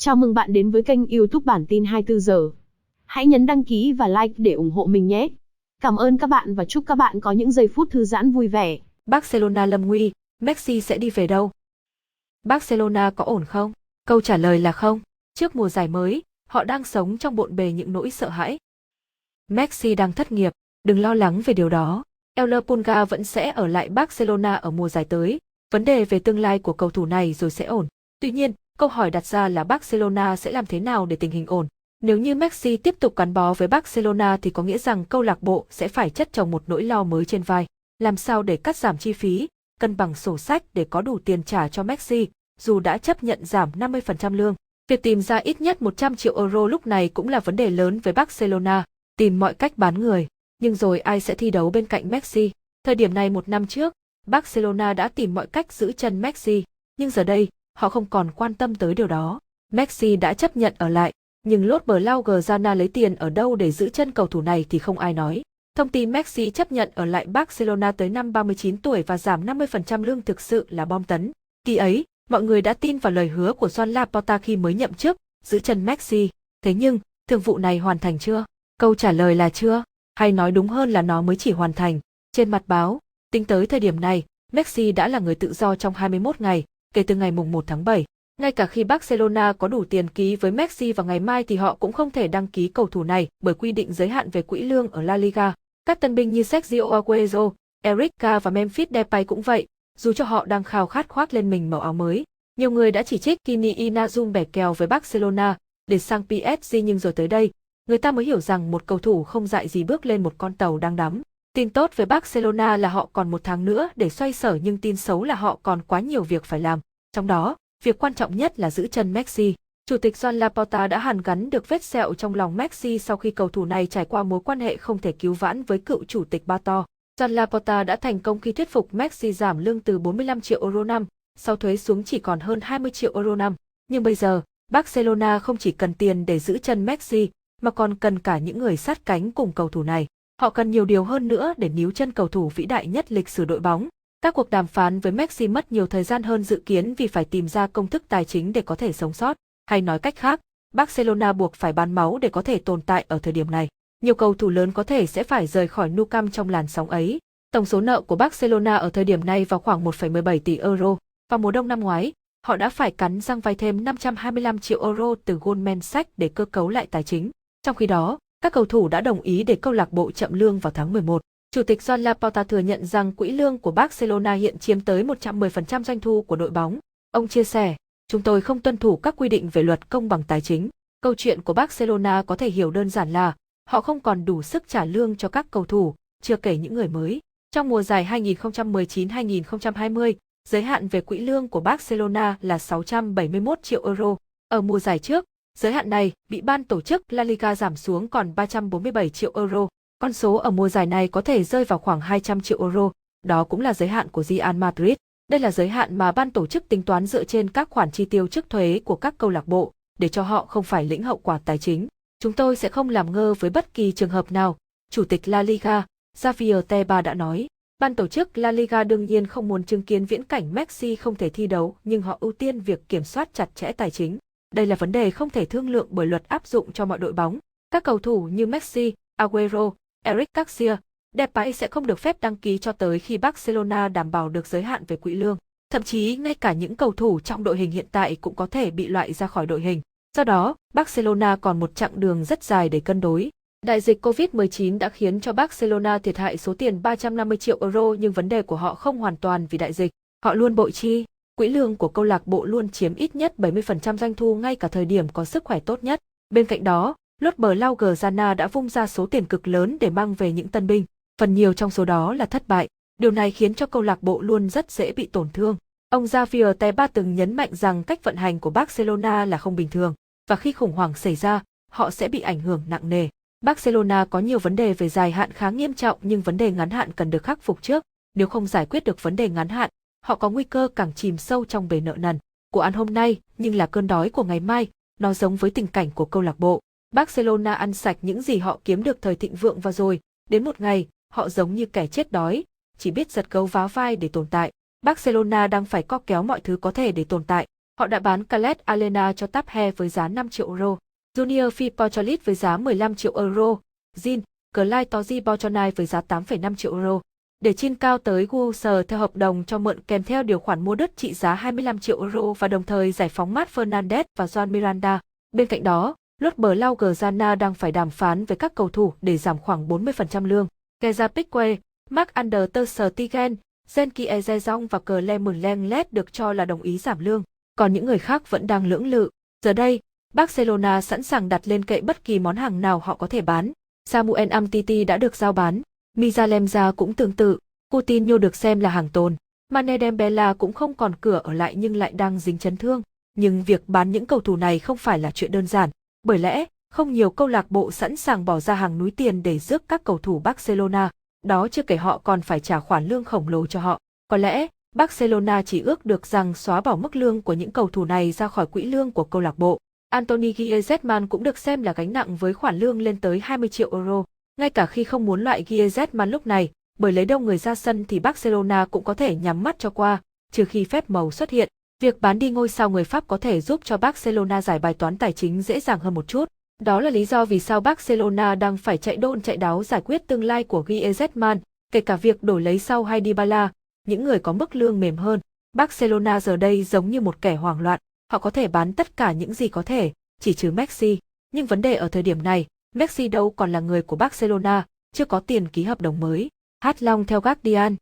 Chào mừng bạn đến với kênh YouTube Bản tin 24 giờ. Hãy nhấn đăng ký và like để ủng hộ mình nhé. Cảm ơn các bạn và chúc các bạn có những giây phút thư giãn vui vẻ. Barcelona lâm nguy, Messi sẽ đi về đâu? Barcelona có ổn không? Câu trả lời là không. Trước mùa giải mới, họ đang sống trong bộn bề những nỗi sợ hãi. Messi đang thất nghiệp, đừng lo lắng về điều đó. El Pulga vẫn sẽ ở lại Barcelona ở mùa giải tới. Vấn đề về tương lai của cầu thủ này rồi sẽ ổn. Tuy nhiên, câu hỏi đặt ra là Barcelona sẽ làm thế nào để tình hình ổn? Nếu như Messi tiếp tục gắn bó với Barcelona thì có nghĩa rằng câu lạc bộ sẽ phải chất chồng một nỗi lo mới trên vai. Làm sao để cắt giảm chi phí, cân bằng sổ sách để có đủ tiền trả cho Messi, dù đã chấp nhận giảm 50% lương. Việc tìm ra ít nhất 100 triệu euro lúc này cũng là vấn đề lớn với Barcelona, tìm mọi cách bán người. Nhưng rồi ai sẽ thi đấu bên cạnh Messi? Thời điểm này một năm trước, Barcelona đã tìm mọi cách giữ chân Messi, nhưng giờ đây, họ không còn quan tâm tới điều đó. Messi đã chấp nhận ở lại, nhưng Los Blaugrana lấy tiền ở đâu để giữ chân cầu thủ này thì không ai nói. Thông tin Messi chấp nhận ở lại Barcelona tới năm 39 tuổi và giảm 50% lương thực sự là bom tấn. Khi ấy, mọi người đã tin vào lời hứa của Joan Laporta khi mới nhậm chức, giữ chân Messi. Thế nhưng, thương vụ này hoàn thành chưa? Câu trả lời là chưa, hay nói đúng hơn là nó mới chỉ hoàn thành. Trên mặt báo, tính tới thời điểm này, Messi đã là người tự do trong 21 ngày, kể từ ngày mùng 1 tháng 7. Ngay cả khi Barcelona có đủ tiền ký với Messi vào ngày mai thì họ cũng không thể đăng ký cầu thủ này bởi quy định giới hạn về quỹ lương ở La Liga. Các tân binh như Sergio Aguero, Eric Garcia và Memphis Depay cũng vậy, dù cho họ đang khao khát khoác lên mình màu áo mới. Nhiều người đã chỉ trích Kini Inazum bẻ kèo với Barcelona để sang PSG, nhưng rồi tới đây, người ta mới hiểu rằng một cầu thủ không dại gì bước lên một con tàu đang đắm. Tin tốt với Barcelona là họ còn 1 tháng nữa để xoay sở, nhưng tin xấu là họ còn quá nhiều việc phải làm. Trong đó, việc quan trọng nhất là giữ chân Messi. Chủ tịch Joan Laporta đã hàn gắn được vết sẹo trong lòng Messi sau khi cầu thủ này trải qua mối quan hệ không thể cứu vãn với cựu chủ tịch Barto. Joan Laporta đã thành công khi thuyết phục Messi giảm lương từ 45 triệu euro năm, sau thuế xuống chỉ còn hơn 20 triệu euro năm. Nhưng bây giờ, Barcelona không chỉ cần tiền để giữ chân Messi, mà còn cần cả những người sát cánh cùng cầu thủ này. Họ cần nhiều điều hơn nữa để níu chân cầu thủ vĩ đại nhất lịch sử đội bóng. Các cuộc đàm phán với Messi mất nhiều thời gian hơn dự kiến vì phải tìm ra công thức tài chính để có thể sống sót. Hay nói cách khác, Barcelona buộc phải bán máu để có thể tồn tại ở thời điểm này. Nhiều cầu thủ lớn có thể sẽ phải rời khỏi Nou Camp trong làn sóng ấy. Tổng số nợ của Barcelona ở thời điểm này vào khoảng 1,17 tỷ euro. Vào mùa đông năm ngoái, họ đã phải cắn răng vay thêm 525 triệu euro từ Goldman Sachs để cơ cấu lại tài chính. Trong khi đó, các cầu thủ đã đồng ý để câu lạc bộ chậm lương vào tháng 11. Chủ tịch Joan Laporta thừa nhận rằng quỹ lương của Barcelona hiện chiếm tới 110% doanh thu của đội bóng. Ông chia sẻ, chúng tôi không tuân thủ các quy định về luật công bằng tài chính. Câu chuyện của Barcelona có thể hiểu đơn giản là họ không còn đủ sức trả lương cho các cầu thủ, chưa kể những người mới. Trong mùa giải 2019-2020, giới hạn về quỹ lương của Barcelona là 671 triệu euro. Ở mùa giải trước, giới hạn này bị ban tổ chức La Liga giảm xuống còn 347 triệu euro. Con số ở mùa giải này có thể rơi vào khoảng 200 triệu euro. Đó cũng là giới hạn của Real Madrid. Đây là giới hạn mà ban tổ chức tính toán dựa trên các khoản chi tiêu trước thuế của các câu lạc bộ, để cho họ không phải lĩnh hậu quả tài chính. Chúng tôi sẽ không làm ngơ với bất kỳ trường hợp nào, Chủ tịch La Liga, Javier Tebas đã nói. Ban tổ chức La Liga đương nhiên không muốn chứng kiến viễn cảnh Messi không thể thi đấu, nhưng họ ưu tiên việc kiểm soát chặt chẽ tài chính. Đây là vấn đề không thể thương lượng bởi luật áp dụng cho mọi đội bóng. Các cầu thủ như Messi, Aguero, Eric Garcia, Depay sẽ không được phép đăng ký cho tới khi Barcelona đảm bảo được giới hạn về quỹ lương. Thậm chí ngay cả những cầu thủ trong đội hình hiện tại cũng có thể bị loại ra khỏi đội hình. Do đó, Barcelona còn một chặng đường rất dài để cân đối. Đại dịch Covid-19 đã khiến cho Barcelona thiệt hại số tiền 350 triệu euro, nhưng vấn đề của họ không hoàn toàn vì đại dịch. Họ luôn bội chi. Quỹ lương của câu lạc bộ luôn chiếm ít nhất 70% doanh thu ngay cả thời điểm có sức khỏe tốt nhất. Bên cạnh đó, Los Blaugrana đã vung ra số tiền cực lớn để mang về những tân binh. Phần nhiều trong số đó là thất bại. Điều này khiến cho câu lạc bộ luôn rất dễ bị tổn thương. Ông Javier Tebas từng nhấn mạnh rằng cách vận hành của Barcelona là không bình thường, và khi khủng hoảng xảy ra, họ sẽ bị ảnh hưởng nặng nề. Barcelona có nhiều vấn đề về dài hạn khá nghiêm trọng, nhưng vấn đề ngắn hạn cần được khắc phục trước. Nếu không giải quyết được vấn đề ngắn hạn, họ có nguy cơ càng chìm sâu trong bể nợ nần. Của ăn hôm nay nhưng là cơn đói của ngày mai, nó giống với tình cảnh của câu lạc bộ. Barcelona ăn sạch những gì họ kiếm được thời thịnh vượng, và rồi, đến một ngày, họ giống như kẻ chết đói, chỉ biết giật gấu vá vai để tồn tại. Barcelona đang phải co kéo mọi thứ có thể để tồn tại. Họ đã bán Khaled Alena cho Taphe với giá 5 triệu euro, Junior Fipocholit với giá 15 triệu euro, Jin, Clyde Toji với giá 8,5 triệu euro. Để Chin cao tới Wolves theo hợp đồng cho mượn kèm theo điều khoản mua đất trị giá 25 triệu euro và đồng thời giải phóng Matt Fernandes và Juan Miranda. Bên cạnh đó, Lốt bờ Lau Grana đang phải đàm phán với các cầu thủ để giảm khoảng 40% lương. Keza Piqué, Marc-Andre ter Stegen, Zenki Ezejong và Clement Lenglet được cho là đồng ý giảm lương, còn những người khác vẫn đang lưỡng lự. Giờ đây, Barcelona sẵn sàng đặt lên kệ bất kỳ món hàng nào họ có thể bán. Samuel Umtiti đã được giao bán, Miralem cũng tương tự, Coutinho được xem là hàng tồn, Mane Dembele cũng không còn cửa ở lại nhưng lại đang dính chấn thương. Nhưng việc bán những cầu thủ này không phải là chuyện đơn giản, bởi lẽ không nhiều câu lạc bộ sẵn sàng bỏ ra hàng núi tiền để rước các cầu thủ Barcelona, đó chưa kể họ còn phải trả khoản lương khổng lồ cho họ. Có lẽ, Barcelona chỉ ước được rằng xóa bỏ mức lương của những cầu thủ này ra khỏi quỹ lương của câu lạc bộ. Anthony Griezmann cũng được xem là gánh nặng với khoản lương lên tới 20 triệu euro. Ngay cả khi không muốn loại Griezmann lúc này, bởi lấy đông người ra sân thì Barcelona cũng có thể nhắm mắt cho qua, trừ khi phép màu xuất hiện. Việc bán đi ngôi sao người Pháp có thể giúp cho Barcelona giải bài toán tài chính dễ dàng hơn một chút. Đó là lý do vì sao Barcelona đang phải chạy đôn chạy đáo giải quyết tương lai của Griezmann, kể cả việc đổi lấy sau hay Dybala, những người có mức lương mềm hơn. Barcelona giờ đây giống như một kẻ hoảng loạn, họ có thể bán tất cả những gì có thể, chỉ trừ Messi. Nhưng vấn đề ở thời điểm này, Messi đâu còn là người của Barcelona, chưa có tiền ký hợp đồng mới. Hát Long theo Guardian